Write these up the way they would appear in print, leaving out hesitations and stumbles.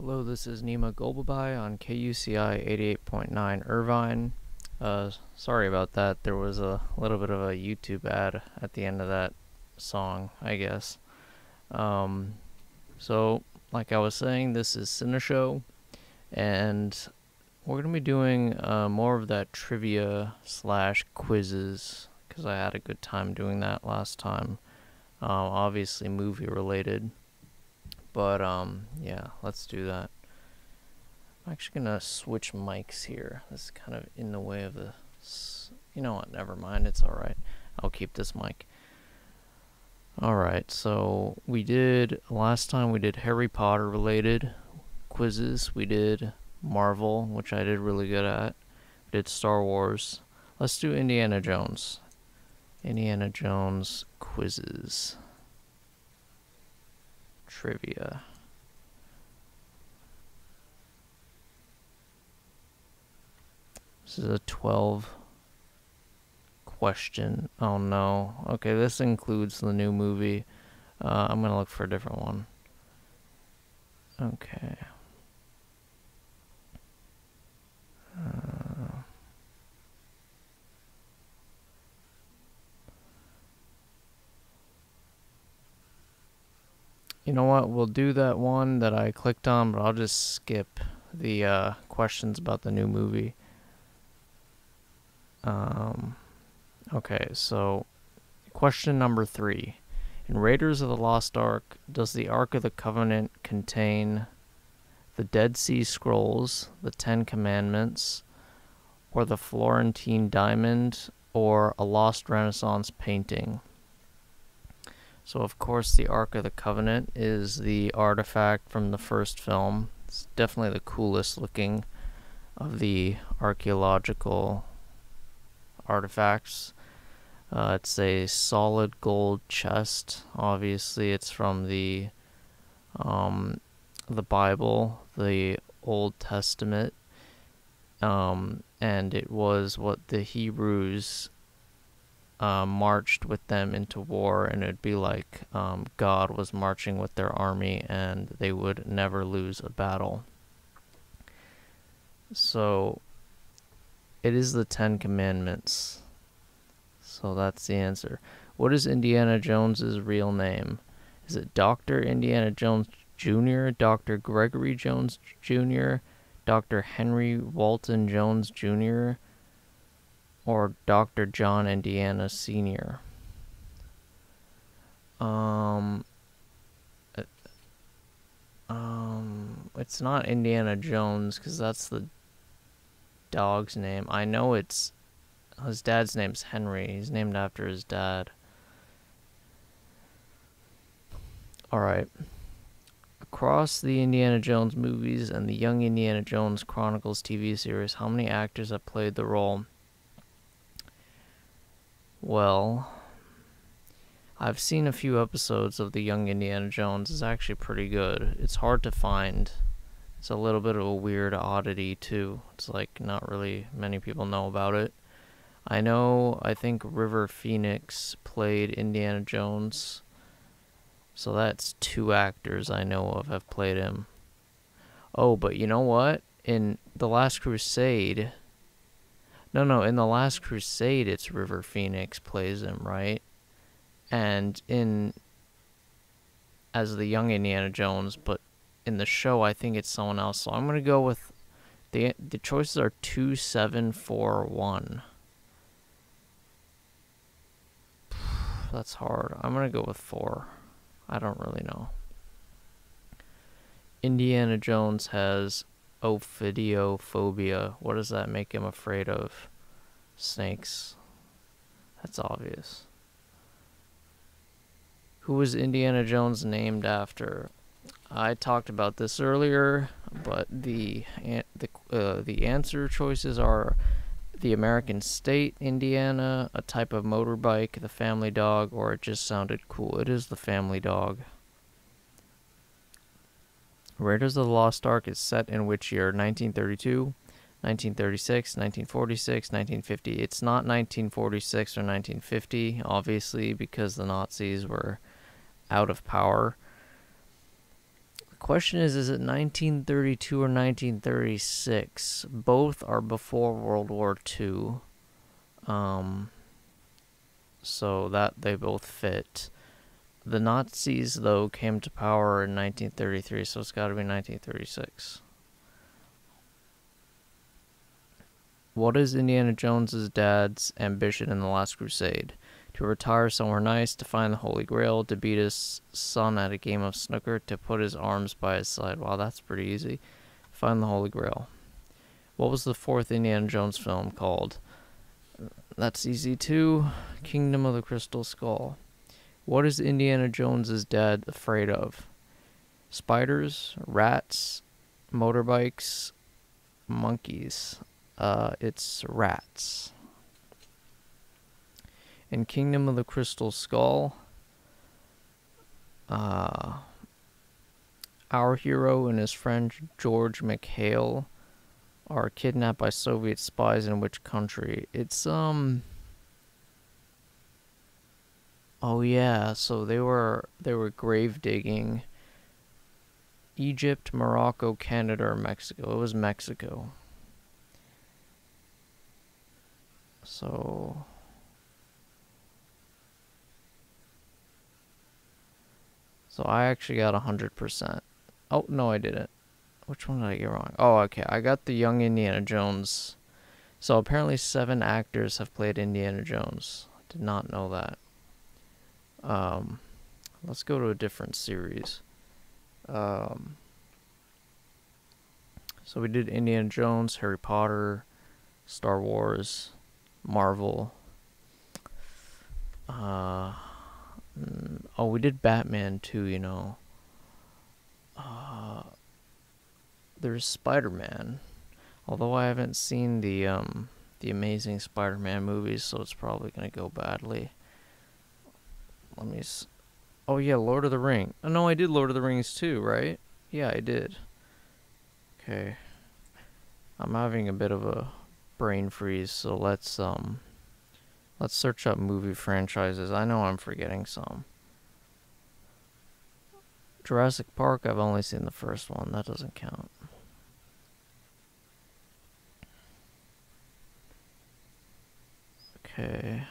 Hello, this is Nima Golbabai on KUCI 88.9 Irvine. Sorry about that. There was a little bit of a YouTube ad at the end of that song, I guess. So, like I was saying, this is Cinéshow, and we're going to be doing more of that trivia / quizzes, because I had a good time doing that last time. Obviously movie related. But, yeah, let's do that. I'm actually going to switch mics here. This is kind of in the way of the... You know what, never mind, it's alright. I'll keep this mic. Alright, so last time we did Harry Potter related quizzes. We did Marvel, which I did really good at. We did Star Wars. Let's do Indiana Jones. Indiana Jones quizzes. Trivia. This is a 12 question. Oh no. Okay, this includes the new movie. I'm gonna look for a different one. Okay. You know what? We'll do that one that I clicked on, but I'll just skip the questions about the new movie. Okay, so question number 3. In Raiders of the Lost Ark, does the Ark of the Covenant contain the Dead Sea Scrolls, the 10 Commandments, or the Florentine Diamond, or a lost Renaissance painting? So, of course, the Ark of the Covenant is the artifact from the first film. It's definitely the coolest looking of the archaeological artifacts. It's a solid gold chest. Obviously, it's from the Bible, the Old Testament, and it was what the Hebrews marched with them into war, and it'd be like God was marching with their army, and they would never lose a battle. So it is the 10 Commandments. So that's the answer. What is Indiana Jones's real name? Is it Dr. Indiana Jones Jr., Dr. Gregory Jones Jr., Dr. Henry Walton Jones Jr., or Dr. John Indiana Sr.? It's not Indiana Jones, because that's the dog's name. I know it's... His dad's name's Henry. He's named after his dad. Alright. Across the Indiana Jones movies and the Young Indiana Jones Chronicles TV series, how many actors have played the role? Well, I've seen a few episodes of the Young Indiana Jones. It's actually pretty good. It's hard to find. It's a little bit of a weird oddity, too. It's like not really many people know about it. I think River Phoenix played Indiana Jones. So that's 2 actors I know of have played him. Oh, but you know what? In The Last Crusade... No, in The Last Crusade, it's River Phoenix plays him, right? And as the young Indiana Jones, but in the show, I think it's someone else. So I'm going to go with... The choices are 2, 7, 4, 1. That's hard. I'm going to go with 4. I don't really know. Indiana Jones has ophidiophobia. What does that make him afraid of? Snakes. That's obvious. Who was Indiana Jones named after? I talked about this earlier, but the answer choices are the American state, Indiana, a type of motorbike, the family dog, or it just sounded cool. It is the family dog. Raiders of the Lost Ark is set in which year? 1932, 1936, 1946, 1950. It's not 1946 or 1950, obviously, because the Nazis were out of power. question is it 1932 or 1936? Both are before World War II. So that they both fit. The Nazis, though, came to power in 1933, so it's got to be 1936. What is Indiana Jones's dad's ambition in The Last Crusade? To retire somewhere nice, to find the Holy Grail, to beat his son at a game of snooker, to put his arms by his side. Wow, that's pretty easy. Find the Holy Grail. What was the fourth Indiana Jones film called? That's easy too. Kingdom of the Crystal Skull. What is Indiana Jones's dad afraid of? Spiders, rats, motorbikes, monkeys. It's rats. In Kingdom of the Crystal Skull, our hero and his friend George McHale are kidnapped by Soviet spies in which country? It's oh yeah, so they were grave digging. Egypt, Morocco, Canada, or Mexico. It was Mexico. So I actually got 100%. Oh, no, I didn't. Which one did I get wrong? Oh, okay. I got the young Indiana Jones. So apparently 7 actors have played Indiana Jones. I did not know that. Let's go to a different series. So we did Indiana Jones, Harry Potter, Star Wars, Marvel. Oh, we did Batman too, you know. There's Spider-Man. Although I haven't seen the Amazing Spider-Man movies, so it's probably gonna go badly. Let me oh yeah, Lord of the Rings. Oh no, I did Lord of the Rings too, right? Yeah, I did. Okay. I'm having a bit of a brain freeze, so let's search up movie franchises. I know I'm forgetting some. Jurassic Park, I've only seen the first one. That doesn't count. Okay.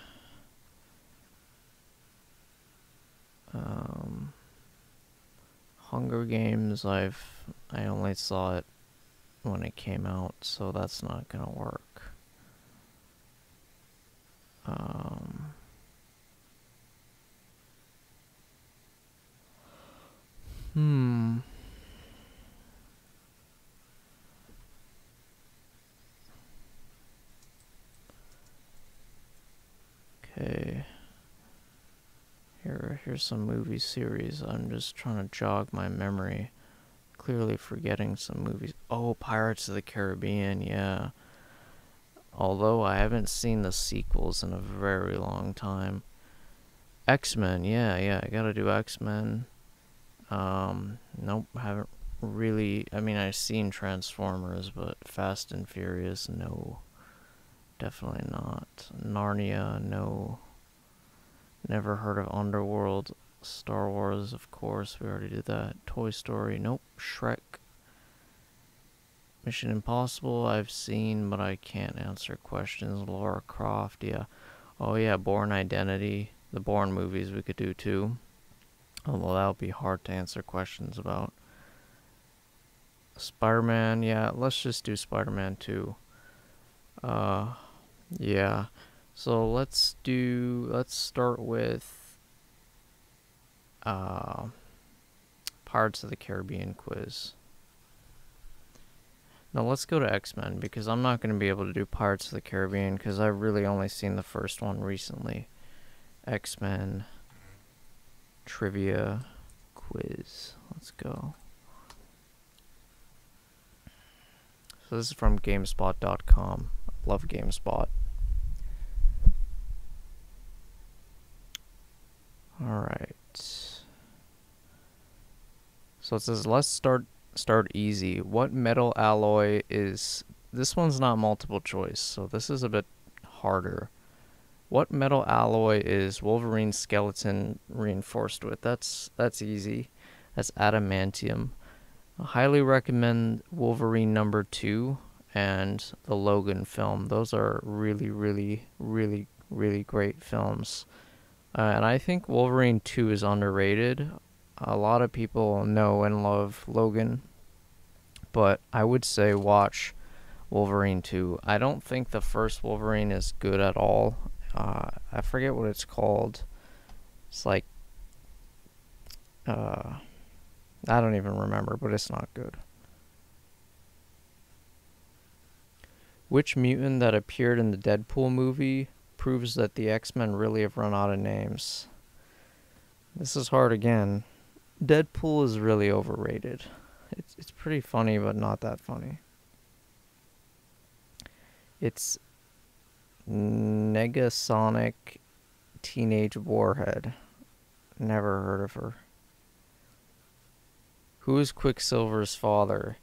Hunger Games, I only saw it when it came out, so that's not gonna work. Okay. Here's some movie series. I'm just trying to jog my memory. Clearly forgetting some movies. Oh, Pirates of the Caribbean, yeah. Although I haven't seen the sequels in a very long time. X-Men, yeah, I gotta do X-Men. Nope, haven't really. I mean, I've seen Transformers, but Fast and Furious, no. Definitely not. Narnia, no. Never heard of Underworld. Star Wars, of course, we already did that. Toy Story, nope. Shrek. Mission Impossible, I've seen, but I can't answer questions. Lara Croft, yeah. Oh yeah, Bourne Identity. The Bourne movies we could do too. Although that would be hard to answer questions about. Spider-Man, yeah, let's just do Spider-Man 2. Yeah. So let's start with Pirates of the Caribbean quiz. Now let's go to X-Men, because I'm not going to be able to do Pirates of the Caribbean because I've really only seen the first one recently. X-Men trivia quiz. Let's go. So this is from GameSpot.com. Love GameSpot. Alright. So it says, let's start easy. What metal alloy is... This one's not multiple choice, so this is a bit harder. What metal alloy is Wolverine's skeleton reinforced with? That's easy. That's adamantium. I highly recommend Wolverine #2 and the Logan film. Those are really, really, really, really great films. And I think Wolverine 2 is underrated. A lot of people know and love Logan, but I would say watch Wolverine 2. I don't think the first Wolverine is good at all. I forget what it's called. It's like, I don't even remember, but it's not good. Which mutant that appeared in the Deadpool movie proves that the X-Men really have run out of names? This is hard again. Deadpool is really overrated. It's pretty funny, but not that funny. It's Negasonic Teenage Warhead. Never heard of her. Who is Quicksilver's father?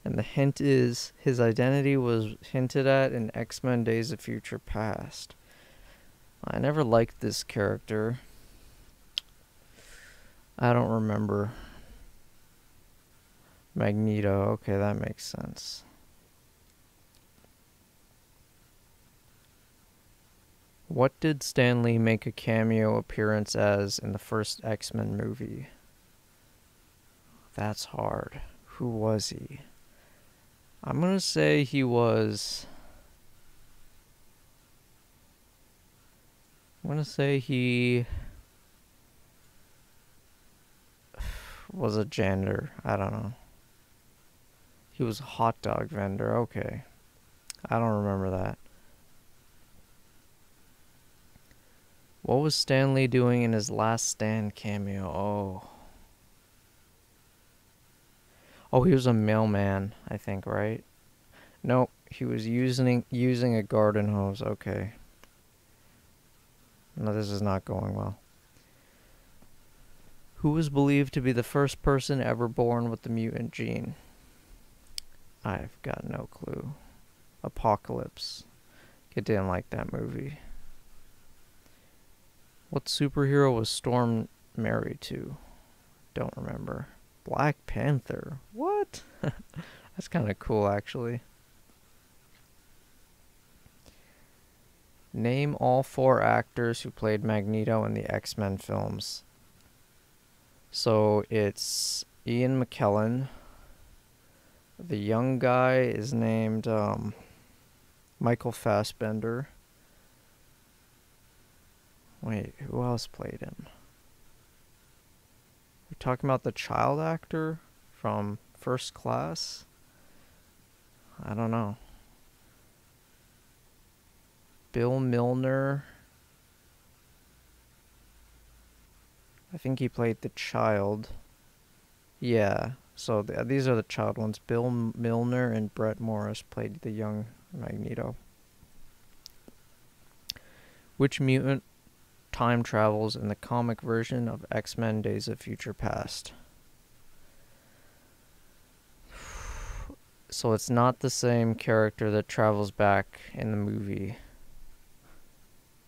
And the hint is his identity was hinted at in X-Men Days of Future Past. I never liked this character. I don't remember. Magneto. Okay, that makes sense. What did Stan Lee make a cameo appearance as in the first X-Men movie? That's hard. Who was he? I'm going to say he was... I'm going to say he was a janitor. I don't know. He was a hot dog vendor. Okay. I don't remember that. What was Stan Lee doing in his Last Stand cameo? Oh, he was a mailman, I think, right? Nope, he was using a garden hose. Okay. No, this is not going well. Who was believed to be the first person ever born with the mutant gene? I've got no clue. Apocalypse. I didn't like that movie. What superhero was Storm married to? Don't remember. Black Panther. What? That's kind of cool, actually. Name all 4 actors who played Magneto in the X-Men films. So it's Ian McKellen. The young guy is named Michael Fassbender. Wait, who else played him? We're talking about the child actor from First Class? I don't know. Bill Milner. I think he played the child. Yeah, so these are the child ones. Bill Milner and Brett Morris played the young Magneto. Which mutant time travels in the comic version of X-Men Days of Future Past? So it's not the same character that travels back in the movie.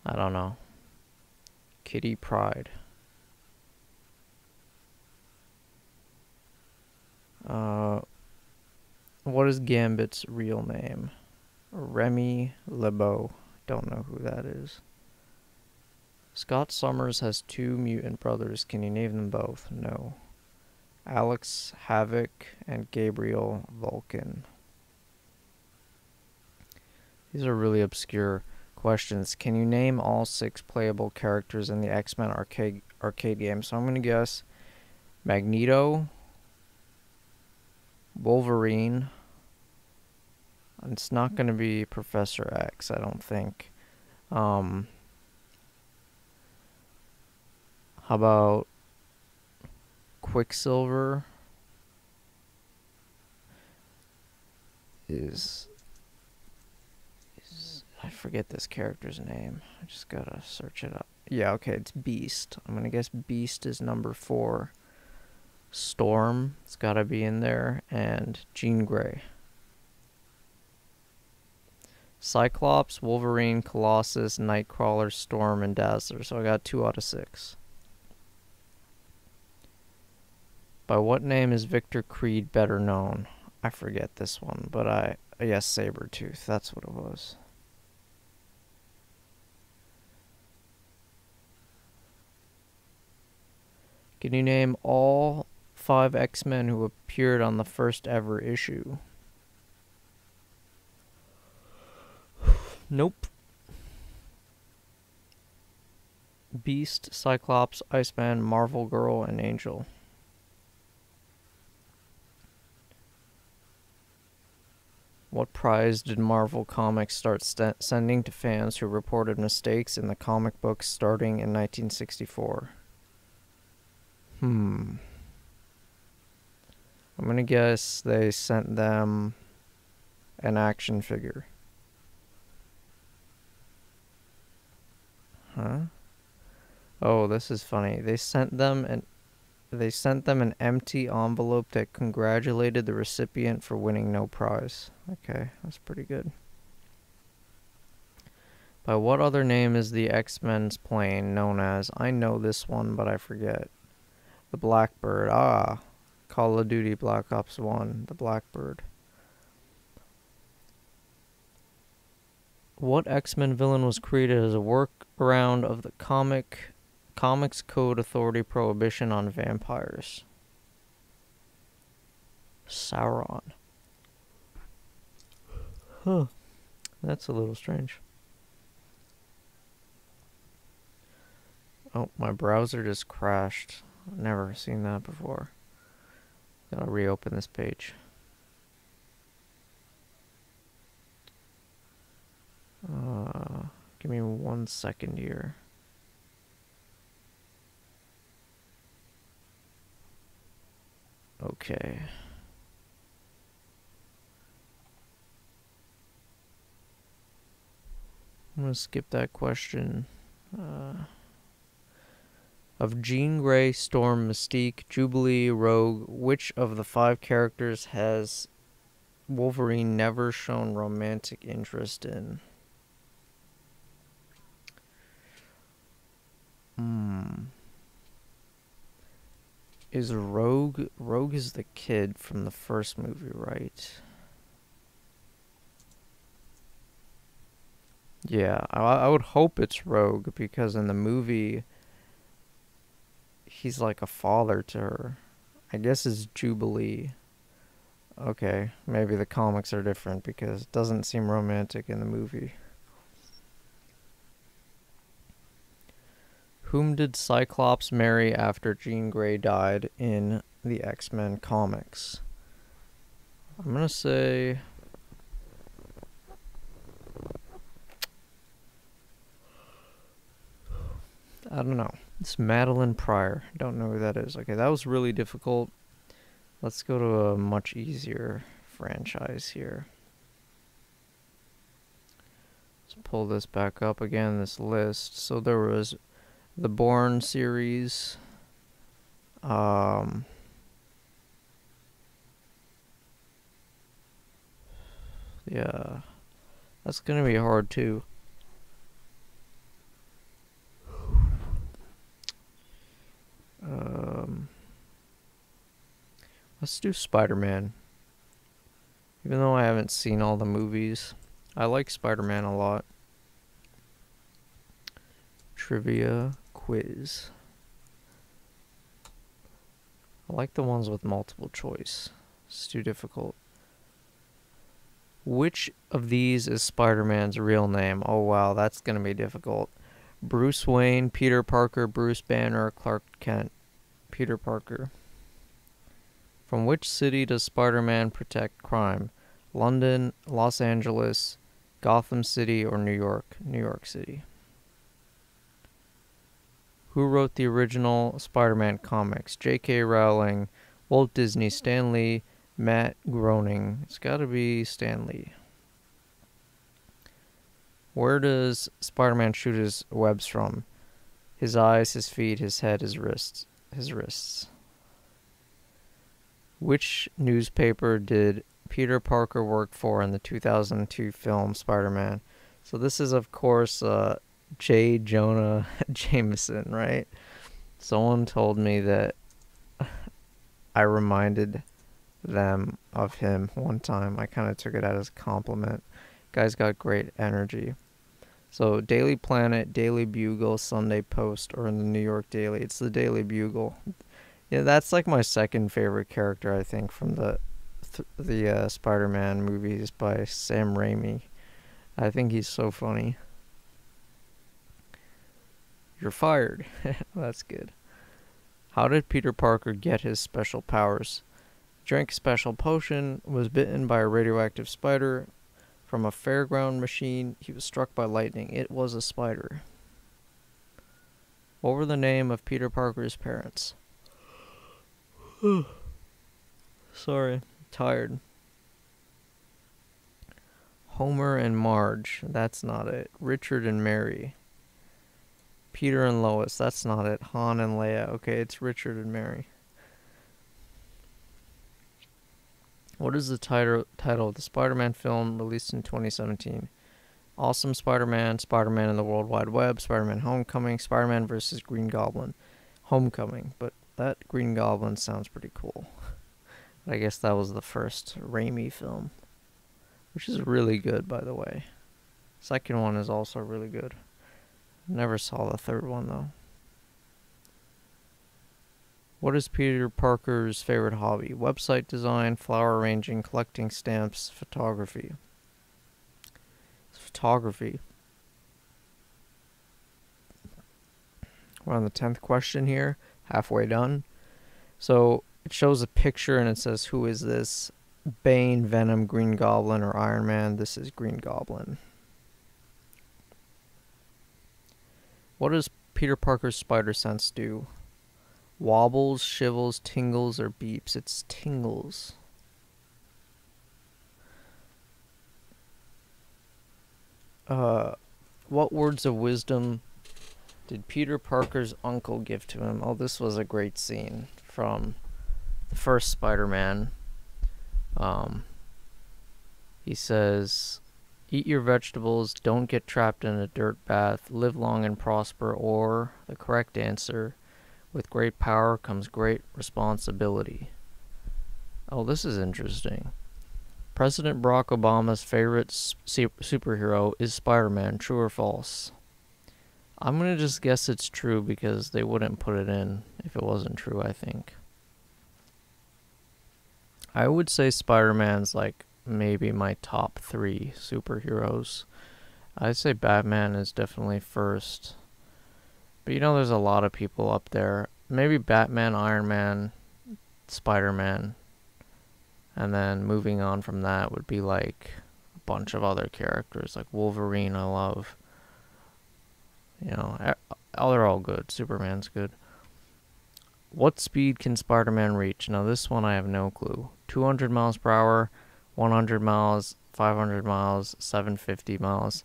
I don't know. Kitty Pryde. What is Gambit's real name? Remy LeBeau. Don't know who that is. Scott Summers has 2 mutant brothers. Can you name them both? No. Alex Havoc and Gabriel Vulcan. These are really obscure questions. Can you name all 6 playable characters in the X-Men arcade game? So I'm going to guess Magneto, Wolverine. It's not going to be Professor X, I don't think. How about Quicksilver? I forget this character's name. I just gotta search it up. Yeah, okay, it's Beast. I'm gonna guess Beast is number 4. Storm, it's gotta be in there, and Jean Grey. Cyclops, Wolverine, Colossus, Nightcrawler, Storm, and Dazzler. So I got 2 out of 6. By what name is Victor Creed better known? I forget this one, but yes, Sabretooth, that's what it was. Can you name all 5 X-Men who appeared on the first ever issue? Nope. Beast, Cyclops, Iceman, Marvel Girl, and Angel. What prize did Marvel Comics start sending to fans who reported mistakes in the comic books starting in 1964? I'm gonna guess they sent them an action figure. Huh? Oh, this is funny. They sent them an empty envelope that congratulated the recipient for winning no prize. Okay, that's pretty good. By what other name is the X-Men's plane known as? I know this one, but I forget. The Blackbird. Ah, Call of Duty Black Ops 1. The Blackbird. What X-Men villain was created as a workaround of the Comics Code Authority prohibition on vampires? Sauron. Huh. That's a little strange. Oh, my browser just crashed. I've never seen that before. Gotta reopen this page. Give me 1 second here. Okay. I'm gonna skip that question. Of Jean Grey, Storm, Mystique, Jubilee, Rogue, which of the 5 characters has Wolverine never shown romantic interest in? Is Rogue is the kid from the first movie, right? Yeah, I would hope it's Rogue, because in the movie he's like a father to her. I guess it's Jubilee. Okay, maybe the comics are different because it doesn't seem romantic in the movie. Whom did Cyclops marry after Jean Grey died in the X-Men comics? I'm gonna say... I don't know. It's Madeline Pryor. Don't know who that is. Okay, that was really difficult. Let's go to a much easier franchise here. Let's pull this back up again, this list. So there was the Bourne series. Yeah. That's gonna be hard too. Let's do Spider-Man. Even though I haven't seen all the movies, I like Spider-Man a lot. Trivia quiz. I like the ones with multiple choice. It's too difficult. Which of these is Spider-Man's real name? Oh wow, that's gonna be difficult. Bruce Wayne, Peter Parker, Bruce Banner, Clark Kent. Peter Parker. From which city does Spider-Man protect crime? London, Los Angeles, Gotham City, or New York? New York City. Who wrote the original Spider-Man comics? J.K. Rowling, Walt Disney, Stan Lee, Matt Groening. It's gotta be Stan Lee. Where does Spider-Man shoot his webs from? His eyes, his feet, his head, his wrists. Which newspaper did Peter Parker work for in the 2002 film Spider-Man? So this is, of course, J. Jonah Jameson, right? Someone told me that I reminded them of him one time. I kind of took it as a compliment. Guy's got great energy. So Daily Planet, Daily Bugle, Sunday Post, or in the New York Daily. It's the Daily Bugle. Yeah, that's like my second favorite character, I think, from the Spider-Man movies by Sam Raimi. I think he's so funny. You're fired. That's good. How did Peter Parker get his special powers? Drank a special potion, was bitten by a radioactive spider from a fairground machine. He was struck by lightning. It was a spider. What were the name of Peter Parker's parents? Sorry, tired. Homer and Marge. That's not it. Richard and Mary. Peter and Lois. That's not it. Han and Leia. Okay, it's Richard and Mary. What is the title of the Spider-Man film released in 2017? Awesome Spider-Man, Spider-Man in the World Wide Web, Spider-Man Homecoming, Spider-Man vs. Green Goblin. Homecoming, but that Green Goblin sounds pretty cool. I guess that was the first Raimi film, which is really good, by the way. Second one is also really good. Never saw the third one, though. What is Peter Parker's favorite hobby? Website design, flower arranging, collecting stamps, photography. It's photography. We're on the 10th question here. Halfway done. So it shows a picture and it says, who is this? Bane, Venom, Green Goblin, or Iron Man? This is Green Goblin. What does Peter Parker's spider sense do? Wobbles, shivels, tingles, or beeps? It's tingles. What words of wisdom did Peter Parker's uncle give to him? Oh, this was a great scene from the first Spider-Man. He says, eat your vegetables, don't get trapped in a dirt bath, live long and prosper, or the correct answer, with great power comes great responsibility. Oh, this is interesting. President Barack Obama's favorite superhero is Spider-Man. True or false? I'm going to just guess it's true because they wouldn't put it in if it wasn't true, I think. I would say Spider-Man's like maybe my top 3 superheroes. I'd say Batman is definitely first. But you know, there's a lot of people up there. Maybe Batman, Iron Man, Spider-Man. And then moving on from that would be like a bunch of other characters. Like Wolverine, I love. You know, they're all good. Superman's good. What speed can Spider-Man reach? Now this one I have no clue. 200 miles per hour, 100 miles, 500 miles, 750 miles.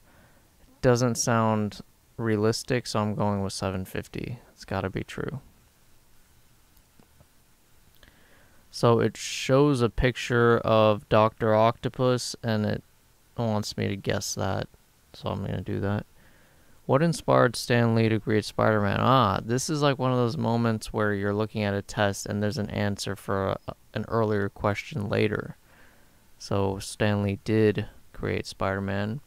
It doesn't sound realistic, so I'm going with 750. It's got to be true. So it shows a picture of Dr. Octopus, and it wants me to guess that, so I'm going to do that. What inspired Stan Lee to create Spider-Man? This is like one of those moments where you're looking at a test and there's an answer for an earlier question later. So Stan Lee did create Spider-Man.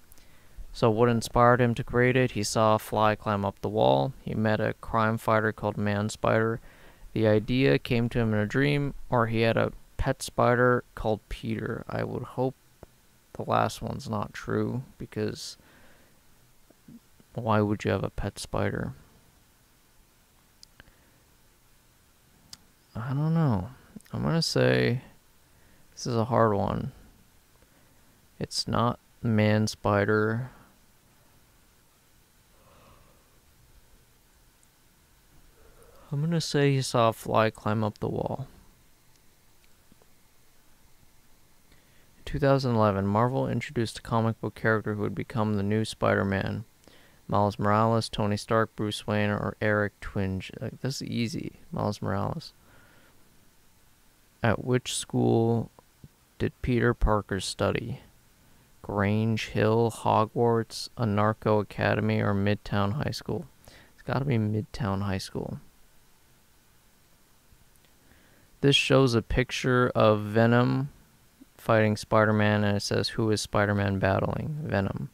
So what inspired him to create it? He saw a fly climb up the wall. He met a crime fighter called Man Spider. The idea came to him in a dream, or he had a pet spider called Peter. I would hope the last one's not true, because why would you have a pet spider? I don't know. I'm going to say this is a hard one. It's not Man Spider. I'm going to say he saw a fly climb up the wall. In 2011, Marvel introduced a comic book character who would become the new Spider-Man. Miles Morales, Tony Stark, Bruce Wayne, or Eric Twinge. This is easy. Miles Morales. At which school did Peter Parker study? Grange Hill, Hogwarts, Anarcho Academy, or Midtown High School? It's got to be Midtown High School. This shows a picture of Venom fighting Spider-Man, and it says, who is Spider-Man battling? Venom.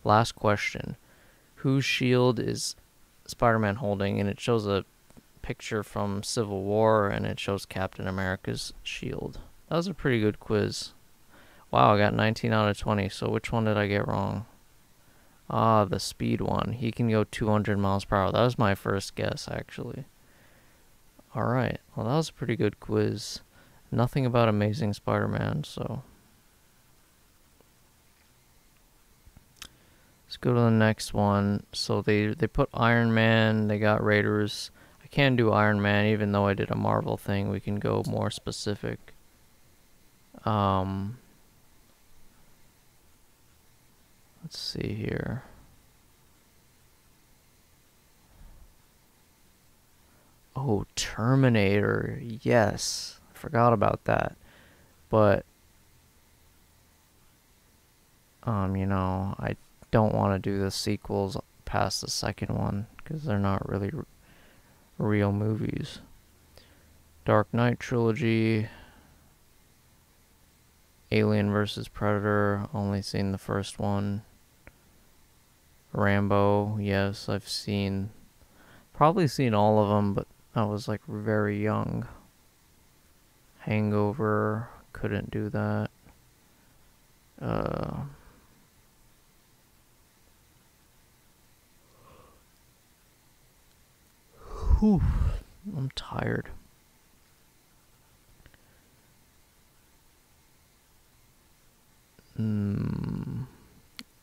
Last question. Whose shield is Spider-Man holding? And it shows a picture from Civil War, and it shows Captain America's shield. That was a pretty good quiz. Wow, I got 19 out of 20. So which one did I get wrong? Ah, the speed one. He can go 200 miles per hour. That was my first guess, actually. Alright, well that was a pretty good quiz. Nothing about Amazing Spider-Man, so... Let's go to the next one. So they put Iron Man, they got Raiders. I can't do Iron Man, even though I did a Marvel thing. We can go more specific. Let's see here. Oh, Terminator. Yes. I forgot about that. But, you know, I don't want to do the sequels past the second one, because they're not really real movies. Dark Knight trilogy. Alien vs. Predator. Only seen the first one. Rambo. Yes, I've seen... Probably seen all of them, but I was like very young. Hangover, couldn't do that. Whew, I'm tired.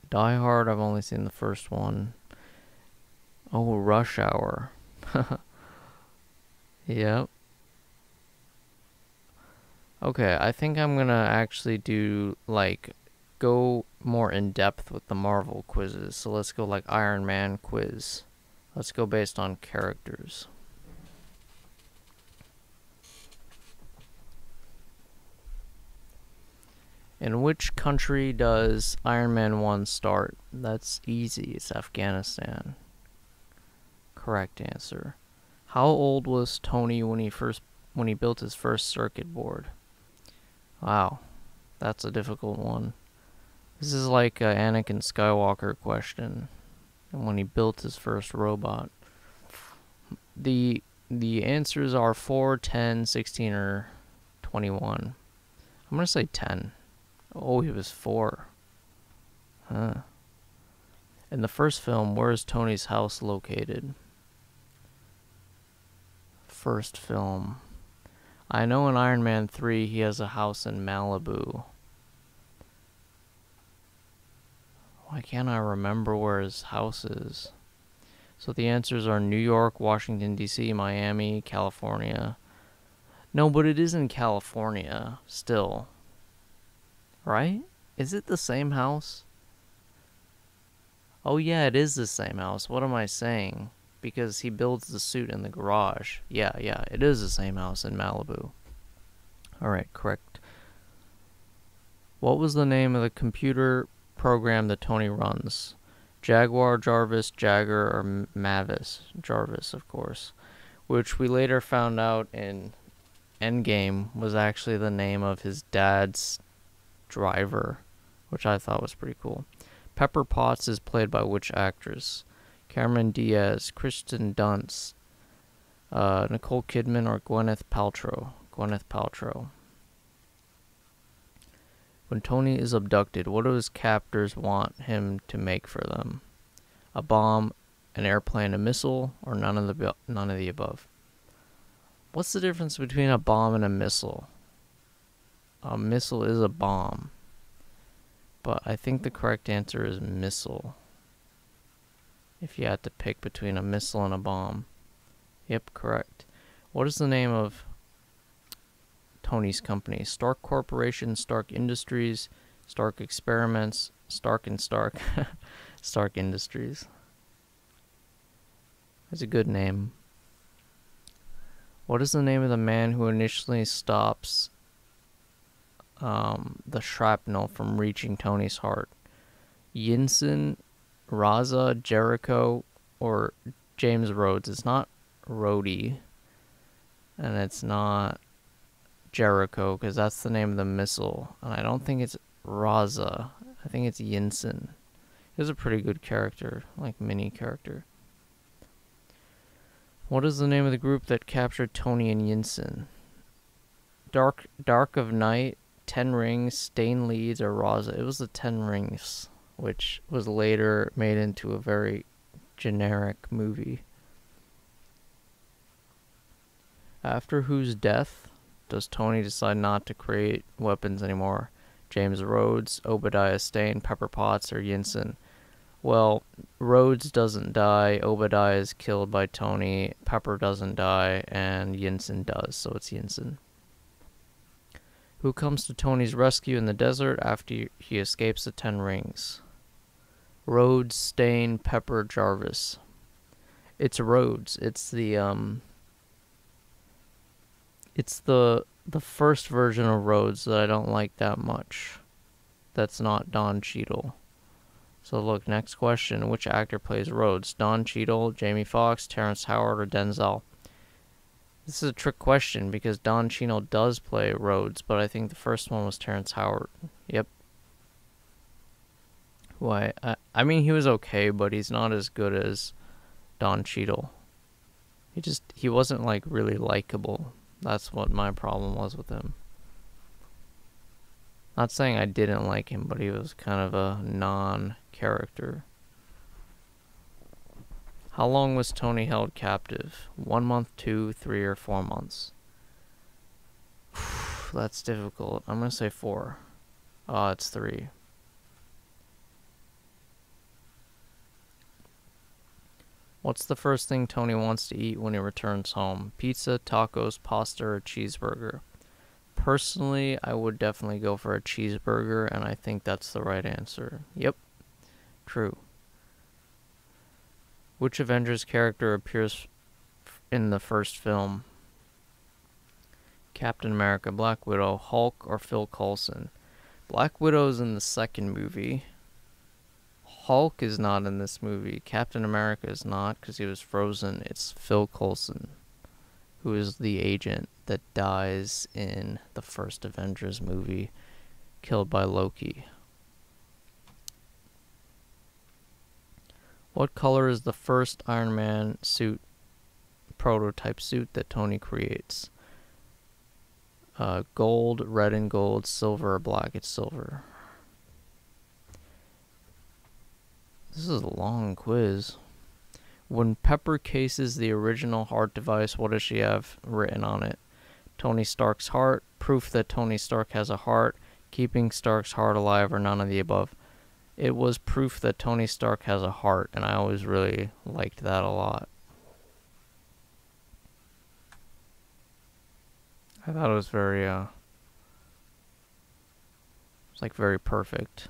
Die Hard, I've only seen the first one. Oh, Rush Hour. Yep. Okay, I think I'm gonna actually do, like, go more in depth with the Marvel quizzes. So let's go like Iron Man quiz. Let's go based on characters. In which country does Iron Man 1 start? That's easy. It's Afghanistan. Correct answer. How old was Tony when he built his first circuit board? Wow, that's a difficult one. This is like an Anakin Skywalker question. And when he built his first robot. The answers are 4, 10, 16, or 21. I'm gonna say 10. Oh, he was 4. Huh. In the first film, where is Tony's house located? First film. I know in Iron Man 3 he has a house in Malibu. Why can't I remember where his house is? So the answers are New York, Washington, D.C., Miami, California. No, but it is in California still. Right? Is it the same house? Oh yeah, it is the same house. What am I saying? Because he builds the suit in the garage. Yeah, it is the same house in Malibu. Alright, correct. What was the name of the computer program that Tony runs? Jaguar, Jarvis, Jagger, or Mavis? Jarvis, of course. Which we later found out in Endgame was actually the name of his dad's driver, which I thought was pretty cool. Pepper Potts is played by which actress? Cameron Diaz, Kristen Dunst, Nicole Kidman, or Gwyneth Paltrow? Gwyneth Paltrow. When Tony is abducted, what do his captors want him to make for them? A bomb, an airplane, a missile, or none of the above? What's the difference between a bomb and a missile? A missile is a bomb. But I think the correct answer is missile. If you had to pick between a missile and a bomb. Yep, correct. What is the name of Tony's company? Stark Corporation, Stark Industries, Stark Experiments, Stark and Stark. Stark Industries. That's a good name. What is the name of the man who initially stops the shrapnel from reaching Tony's heart? Yinsen, Raza, Jericho, or James Rhodes? It's not Rhodey, and it's not Jericho, because that's the name of the missile. And I don't think it's Raza. I think it's Yinsen. He was a pretty good character, like mini character. What is the name of the group that captured Tony and Yinsen? Dark of Night, Ten Rings, Stain Leads, or Raza. It was the Ten Rings, which was later made into a very generic movie. After whose death does Tony decide not to create weapons anymore? James Rhodes, Obadiah Stane, Pepper Potts, or Yinsen? Well, Rhodes doesn't die, Obadiah is killed by Tony, Pepper doesn't die, and Yinsen does, so it's Yinsen. Who comes to Tony's rescue in the desert after he escapes the Ten Rings? Rhodes, Stane, Pepper, Jarvis. It's Rhodes. It's the first version of Rhodes that I don't like that much. That's not Don Cheadle. So look, next question. Which actor plays Rhodes? Don Cheadle, Jamie Foxx, Terrence Howard, or Denzel? This is a trick question because Don Cheadle does play Rhodes, but I think the first one was Terrence Howard. Yep. Why? I mean, he was okay, but he's not as good as Don Cheadle. He wasn't like really likable. That's what my problem was with him. Not saying I didn't like him, but he was kind of a non-character. How long was Tony held captive? 1 month, 2, 3, or 4 months? That's difficult. I'm going to say 4. It's 3. What's the first thing Tony wants to eat when he returns home? Pizza, tacos, pasta, or cheeseburger? Personally, I would definitely go for a cheeseburger, and I think that's the right answer. Yep, true. Which Avengers character appears in the first film? Captain America, Black Widow, Hulk, or Phil Coulson? Black Widow's in the second movie. Hulk is not in this movie. Captain America is not because he was frozen. It's Phil Coulson, who is the agent that dies in the first Avengers movie, killed by Loki. What color is the first Iron Man suit, prototype suit that Tony creates? Gold, red and gold, silver or black? It's silver. This is a long quiz. When Pepper cases the original heart device, what does she have written on it? Tony Stark's heart, proof that Tony Stark has a heart, keeping Stark's heart alive, or none of the above. It was proof that Tony Stark has a heart, and I always really liked that a lot. I thought it was very, it's like very perfect.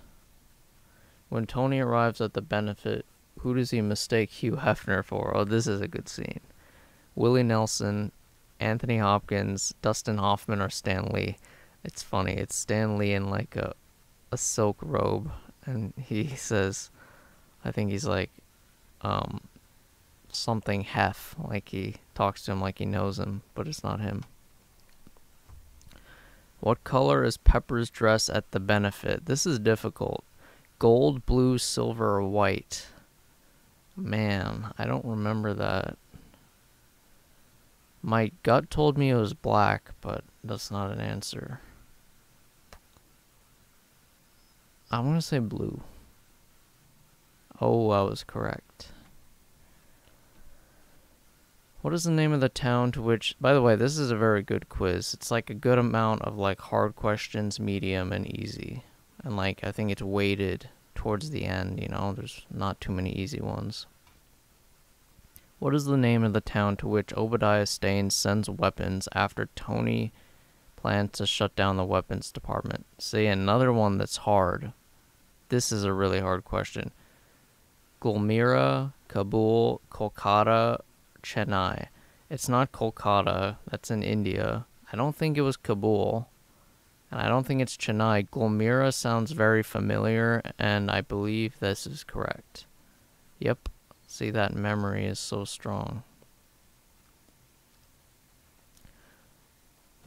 When Tony arrives at the benefit, who does he mistake Hugh Hefner for? Oh, this is a good scene. Willie Nelson, Anthony Hopkins, Dustin Hoffman, or Stan Lee. It's funny. It's Stan Lee in like a silk robe, and he says, I think he's like, something Hef. Like he talks to him like he knows him, but it's not him. What color is Pepper's dress at the benefit? This is difficult. Gold, blue, silver, or white? Man, I don't remember that. My gut told me it was black, but that's not an answer. I'm going to say blue. Oh, I was correct. What is the name of the town to which... By the way, this is a very good quiz. It's like a good amount of like hard questions, medium, and easy. And like, I think it's weighted towards the end, you know? There's not too many easy ones. What is the name of the town to which Obadiah Stane sends weapons after Tony plans to shut down the weapons department? See, another one that's hard. This is a really hard question. Gulmira, Kabul, Kolkata, Chennai. It's not Kolkata. That's in India. I don't think it was Kabul. And I don't think it's Chennai. Gulmira sounds very familiar, and I believe this is correct. Yep. See, that memory is so strong.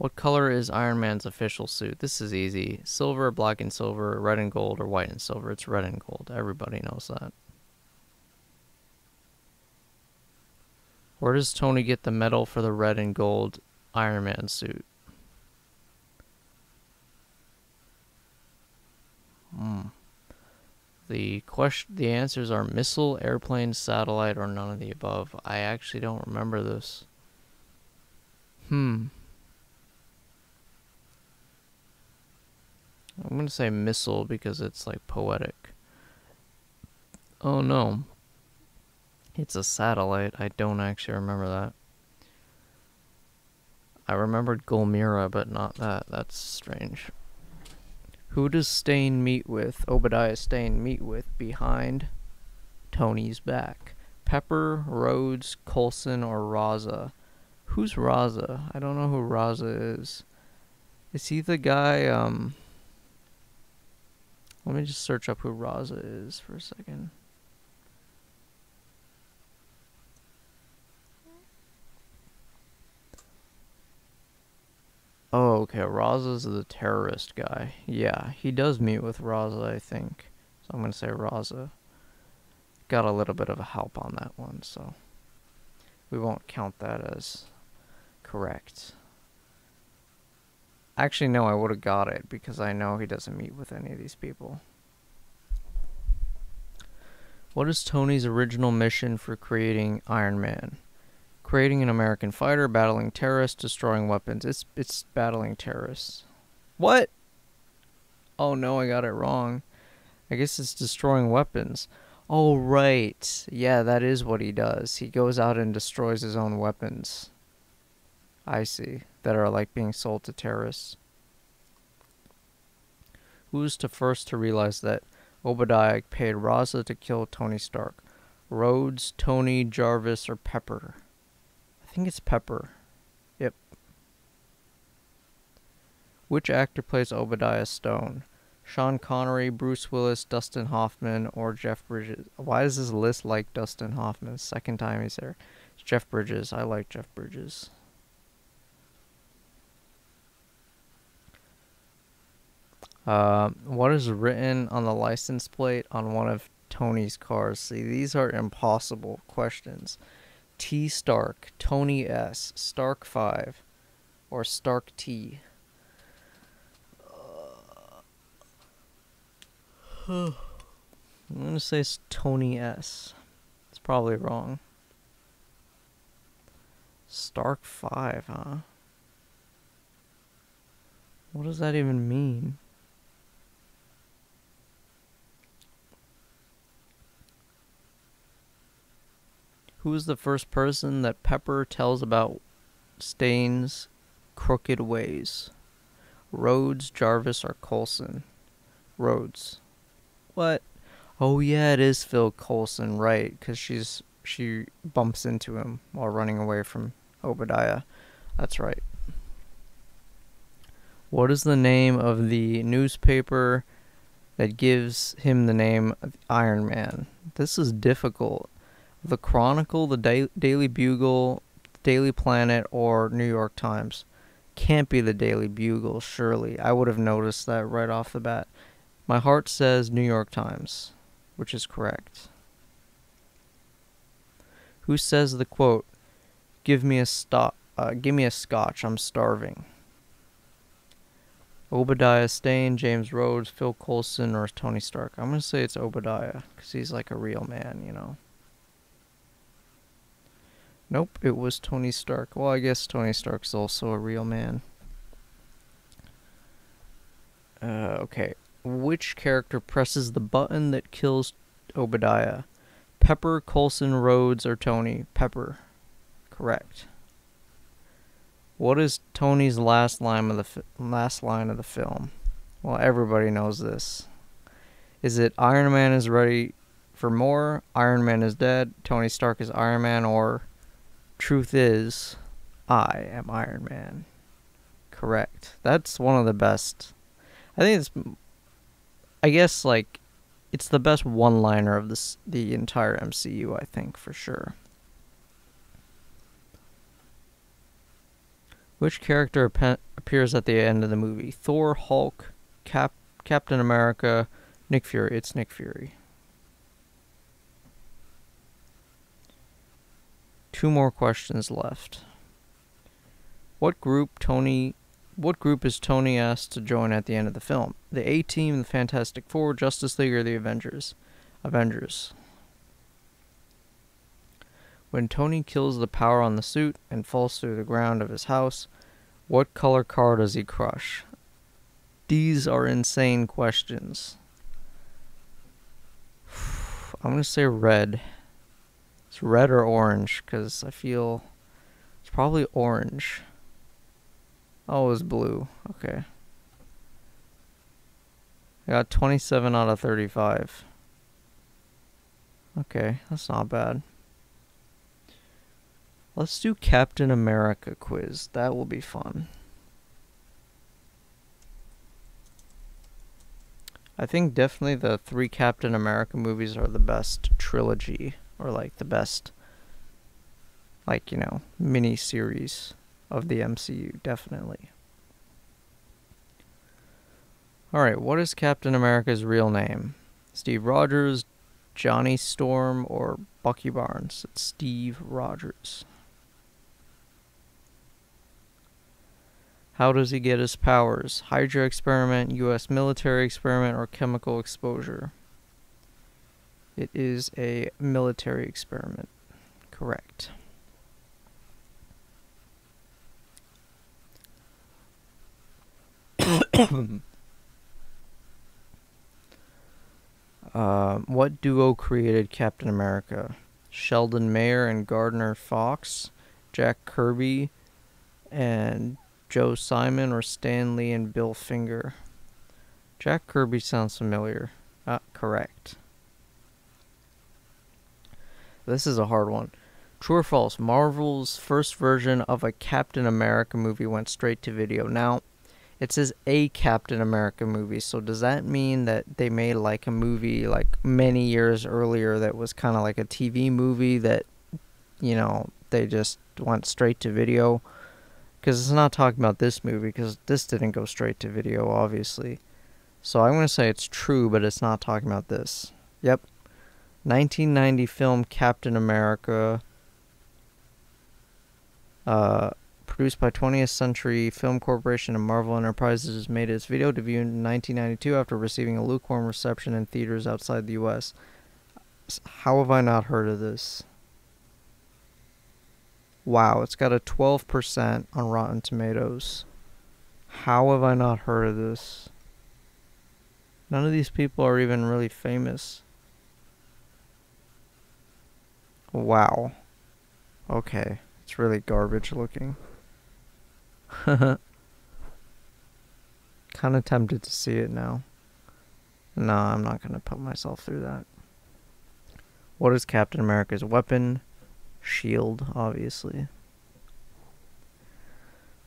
What color is Iron Man's official suit? This is easy. Silver, black and silver, red and gold, or white and silver. It's red and gold. Everybody knows that. Where does Tony get the medal for the red and gold Iron Man suit? The answers are missile, airplane, satellite, or none of the above. I actually don't remember this. I'm going to say missile because it's like poetic. Oh no. It's a satellite. I don't actually remember that. I remembered Gulmira, but not that. That's strange. Who does Stain meet with? Obadiah Stane meet with behind Tony's back. Pepper, Rhodes, Coulson, or Raza? Who's Raza? I don't know who Raza is. Is he the guy, let me just search up who Raza is for a second. Oh, okay, Raza's the terrorist guy. Yeah, he does meet with Raza, I think. So I'm going to say Raza. Got a little bit of a help on that one, so we won't count that as correct. Actually, no, I would have got it because I know he doesn't meet with any of these people. What is Tony's original mission for creating Iron Man? Creating an American fighter, battling terrorists, destroying weapons. It's battling terrorists. What? Oh no, I got it wrong. I guess it's destroying weapons. Oh right. Yeah, that is what he does. He goes out and destroys his own weapons. I see. That are like being sold to terrorists. Who's the first to realize that Obadiah paid Raza to kill Tony Stark? Rhodes, Tony, Jarvis, or Pepper? I think it's Pepper. Yep. Which actor plays Obadiah Stone? Sean Connery, Bruce Willis, Dustin Hoffman, or Jeff Bridges? Why does this list like Dustin Hoffman? Second time he's there. It's Jeff Bridges. I like Jeff Bridges. What is written on the license plate on one of Tony's cars? See, these are impossible questions. T Stark, Tony S, Stark 5, or Stark T. I'm going to say it's Tony S. It's probably wrong. Stark 5, huh? What does that even mean? Who is the first person that Pepper tells about Stane's crooked ways? Rhodes, Jarvis, or Coulson? Rhodes. What? Oh yeah, it is Phil Coulson, right? Because she bumps into him while running away from Obadiah. That's right. What is the name of the newspaper that gives him the name of Iron Man? This is difficult. The Chronicle, the Daily Bugle, Daily Planet, or New York Times? Can't be the Daily Bugle, surely. I would have noticed that right off the bat. My heart says New York Times, which is correct. Who says the quote, give me a scotch, I'm starving? Obadiah Stane, James Rhodes, Phil Coulson, or Tony Stark? I'm going to say it's Obadiah, because he's like a real man, you know. Nope, it was Tony Stark. Well, I guess Tony Stark's also a real man. Okay. Which character presses the button that kills Obadiah? Pepper, Coulson, Rhodes, or Tony? Pepper. Correct. What is Tony's last line of the film? Well, everybody knows this. Is it Iron Man is ready for more, Iron Man is dead, Tony Stark is Iron Man, or truth is, I am Iron Man? Correct. That's one of the best. I think I guess, like, it's the best one-liner of the entire MCU, I think, for sure. Which character appears at the end of the movie? Thor, Hulk, Captain America, Nick Fury. It's Nick Fury. 2 more questions left. What group is Tony asked to join at the end of the film? The A-Team, the Fantastic Four, Justice League, or the Avengers? Avengers. When Tony kills the power on the suit and falls through the ground of his house, what color car does he crush? These are insane questions. I'm going to say red. It's red or orange, because I feel it's probably orange. Oh, it was blue. Okay. I got 27 out of 35. Okay, that's not bad. Let's do Captain America quiz. That will be fun. I think definitely the 3 Captain America movies are the best trilogy, or like the best, like, you know, mini-series of the MCU, definitely. Alright, what is Captain America's real name? Steve Rogers, Johnny Storm, or Bucky Barnes? It's Steve Rogers. How does he get his powers? Hydra experiment, US military experiment, or chemical exposure? It is a military experiment. Correct. What duo created Captain America? Sheldon Mayer and Gardner Fox, Jack Kirby and Joe Simon, or Stan Lee and Bill Finger? Jack Kirby sounds familiar. Correct. This is a hard one. True or false? Marvel's first version of a Captain America movie went straight to video. Now, it says a Captain America movie, so does that mean that they made like a movie like many years earlier that was kind of like a TV movie that, you know, they just went straight to video? Because it's not talking about this movie, because this didn't go straight to video, obviously. So I'm going to say it's true, but it's not talking about this. Yep. 1990 film Captain America, produced by 20th Century Film Corporation and Marvel Enterprises, made its video debut in 1992 after receiving a lukewarm reception in theaters outside the U.S. How have I not heard of this? Wow, it's got a 12% on Rotten Tomatoes. How have I not heard of this? None of these people are even really famous. Wow. Okay, it's really garbage looking. Kind of tempted to see it now. No, I'm not going to put myself through that. What is Captain America's weapon? Shield, obviously.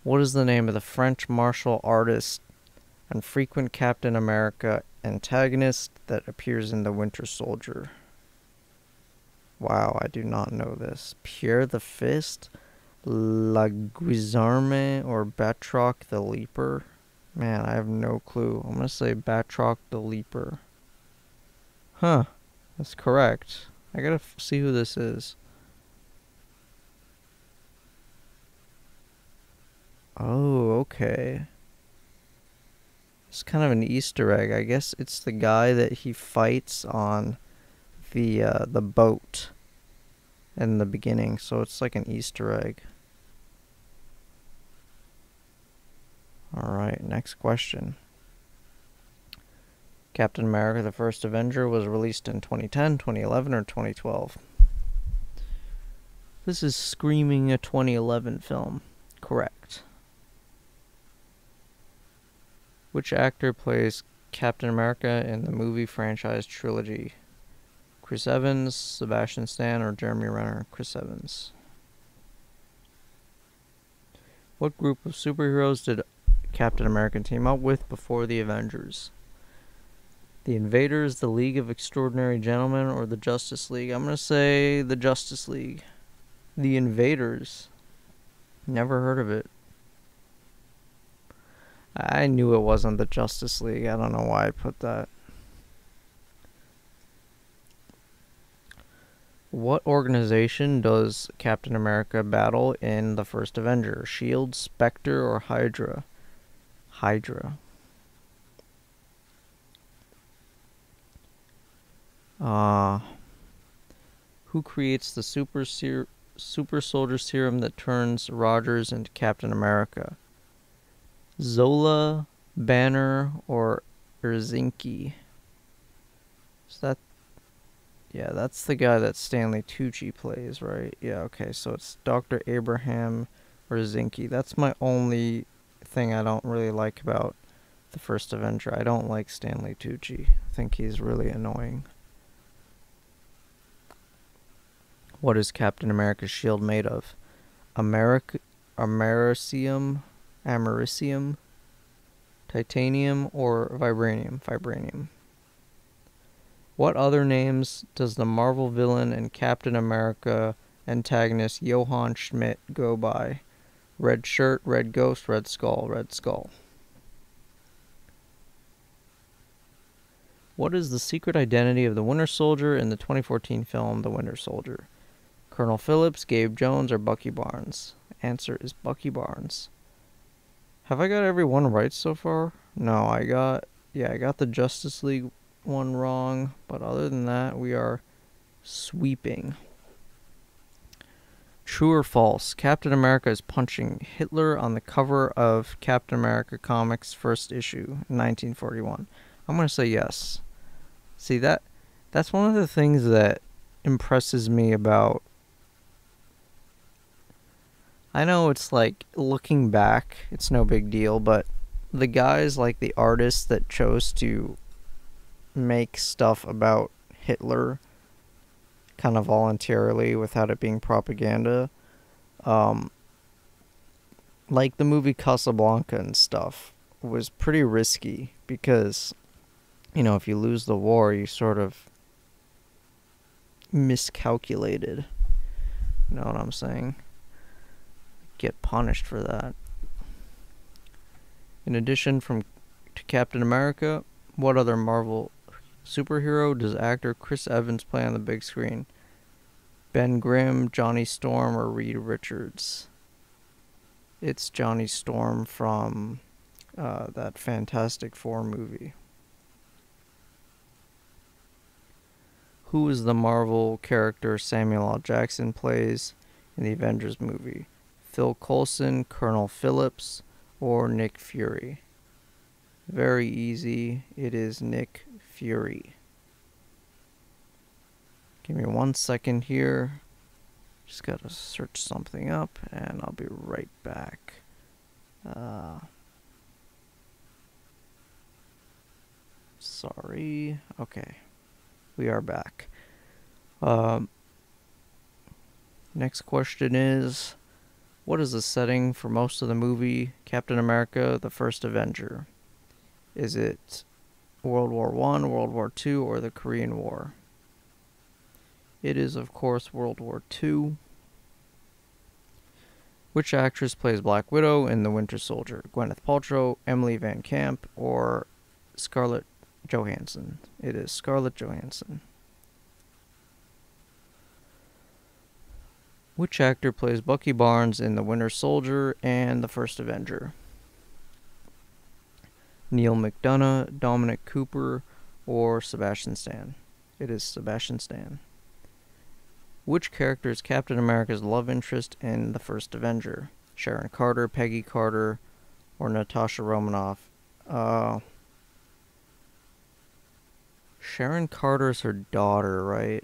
What is the name of the French martial artist and frequent Captain America antagonist that appears in The Winter Soldier? Wow, I do not know this. Pierre the Fist, La Guisarme, or Batroc the Leaper? Man, I have no clue. I'm going to say Batroc the Leaper. Huh, that's correct. I gotta see who this is. Oh, okay. It's kind of an Easter egg. I guess it's the guy that he fights on the boat in the beginning, so it's like an Easter egg. Alright, next question. Captain America the First Avenger was released in 2010, 2011, or 2012? This is screaming a 2011 film. Correct. Which actor plays Captain America in the movie franchise trilogy? Chris Evans, Sebastian Stan, or Jeremy Renner? Chris Evans. What group of superheroes did Captain America team up with before the Avengers? The Invaders, the League of Extraordinary Gentlemen, or the Justice League? I'm going to say the Justice League. The Invaders. Never heard of it. I knew it wasn't the Justice League. I don't know why I put that. What organization does Captain America battle in the first Avenger? Shield, Spectre, or Hydra? Hydra. Who creates the super soldier serum that turns Rogers into Captain America? Zola, Banner, or Erzinki? Is that... Yeah, that's the guy that Stanley Tucci plays, right? Yeah, okay, so it's Dr. Abraham Erzinki. That's my only thing I don't really like about the first Avenger. I don't like Stanley Tucci. I think he's really annoying. What is Captain America's shield made of? Americium, titanium, or vibranium? Vibranium. What other names does the Marvel villain and Captain America antagonist Johann Schmidt go by? Red Shirt, Red Ghost, Red Skull, Red Skull. What is the secret identity of the Winter Soldier in the 2014 film The Winter Soldier? Colonel Phillips, Gabe Jones, or Bucky Barnes? Answer is Bucky Barnes. Have I got every one right so far? No, I got the Justice League one wrong, but other than that, we are sweeping. True or false? Captain America is punching Hitler on the cover of Captain America Comics first issue in 1941. I'm going to say yes. See, that's one of the things that impresses me about... I know it's like, looking back, it's no big deal, but the guys, like the artists that chose to make stuff about Hitler kind of voluntarily without it being propaganda, like the movie Casablanca and stuff, was pretty risky because, you know, if you lose the war, you sort of miscalculated. You know what I'm saying? Get punished for that. In addition to Captain America, what other Marvel superhero does actor Chris Evans play on the big screen? Ben Grimm, Johnny Storm, or Reed Richards? It's Johnny Storm from that Fantastic Four movie. Who is the Marvel character Samuel L. Jackson plays in the Avengers movie? Phil Coulson, Colonel Phillips, or Nick Fury? Very easy. It is Nick Fury. Give me 1 second here. Just gotta search something up, and I'll be right back. Sorry. Okay. We are back. Next question is, what is the setting for most of the movie Captain America, the First Avenger? Is it World War I, World War II, or the Korean War? It is, of course, World War II. Which actress plays Black Widow in The Winter Soldier? Gwyneth Paltrow, Emily Van Camp, or Scarlett Johansson? It is Scarlett Johansson. Which actor plays Bucky Barnes in The Winter Soldier and The First Avenger? Neil McDonough, Dominic Cooper, or Sebastian Stan? It is Sebastian Stan. Which character is Captain America's love interest in The First Avenger? Sharon Carter, Peggy Carter, or Natasha Romanoff? Sharon Carter's her daughter, right?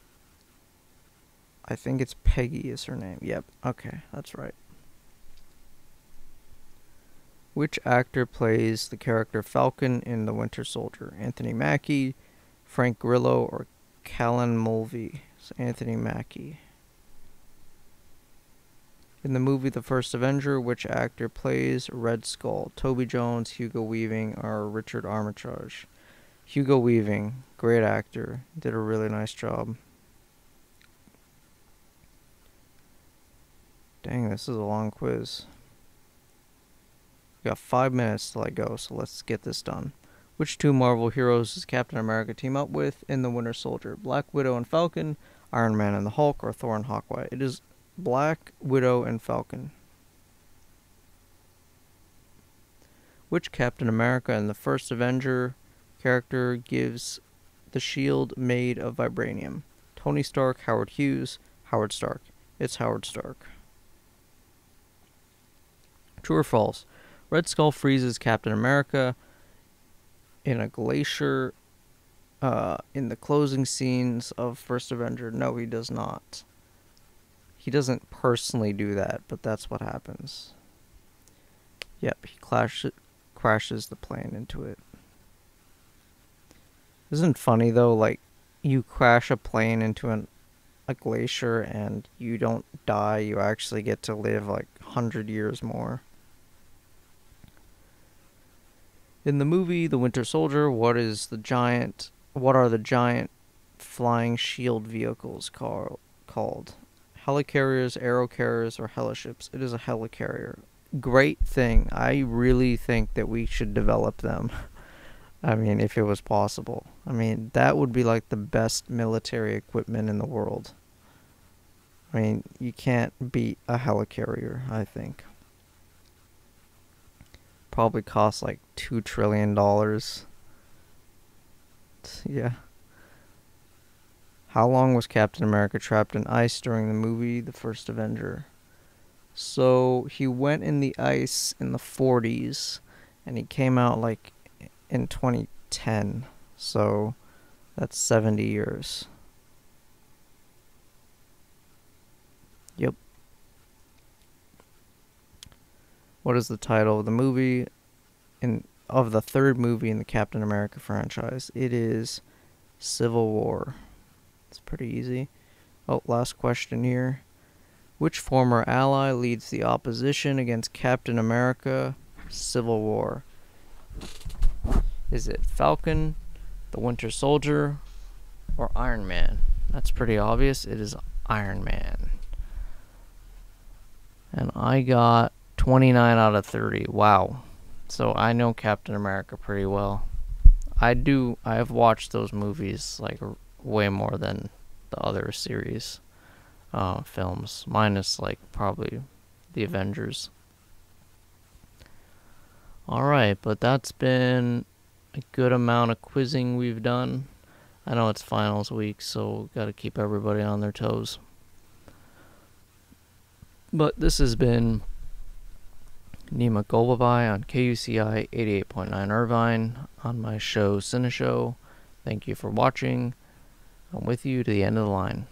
I think it's Peggy is her name. Yep, okay, that's right. Which actor plays the character Falcon in The Winter Soldier? Anthony Mackie, Frank Grillo, or Callan Mulvey? It's Anthony Mackie. In the movie The First Avenger, which actor plays Red Skull? Toby Jones, Hugo Weaving, or Richard Armitage? Hugo Weaving, great actor, did a really nice job. Dang, this is a long quiz. We got 5 minutes till I go, so let's get this done. Which two Marvel heroes does Captain America team up with in The Winter Soldier? Black Widow and Falcon, Iron Man and the Hulk, or Thor and Hawkeye? It is Black Widow and Falcon. Which Captain America and the first Avenger character gives the shield made of vibranium? Tony Stark, Howard Hughes, Howard Stark. It's Howard Stark. True or false? Red Skull freezes Captain America in a glacier in the closing scenes of First Avenger. No, he does not. He doesn't personally do that, but that's what happens. Yep, he crashes the plane into it. Isn't it funny though, like, you crash a plane into a glacier and you don't die, you actually get to live like 100 years more. In the movie The Winter Soldier, what are the giant flying shield vehicles called? Helicarriers, aerocarriers, or heliships? It is a helicarrier. Great thing. I really think that we should develop them. I mean, if it was possible. I mean, that would be like the best military equipment in the world. I mean, you can't beat a helicarrier, I think. Probably costs like $2 trillion. Yeah. How long was Captain America trapped in ice during the movie The First Avenger? So he went in the ice in the 40s and he came out like in 2010. So that's 70 years. Yep. What is the title of the movie of the third movie in the Captain America franchise? It is Civil War. It's pretty easy. Oh, last question here. Which former ally leads the opposition against Captain America Civil War? Is it Falcon, the Winter Soldier, or Iron Man? That's pretty obvious. It is Iron Man. And I got 29 out of 30. Wow. So I know Captain America pretty well. I have watched those movies like way more than the other series films, minus like probably the Avengers. Alright, but that's been a good amount of quizzing we've done. I know it's finals week, so gotta keep everybody on their toes. But this has been Nima Golbabai on KUCI 88.9 Irvine on my show Cinéshow. Thank you for watching. I'm with you to the end of the line.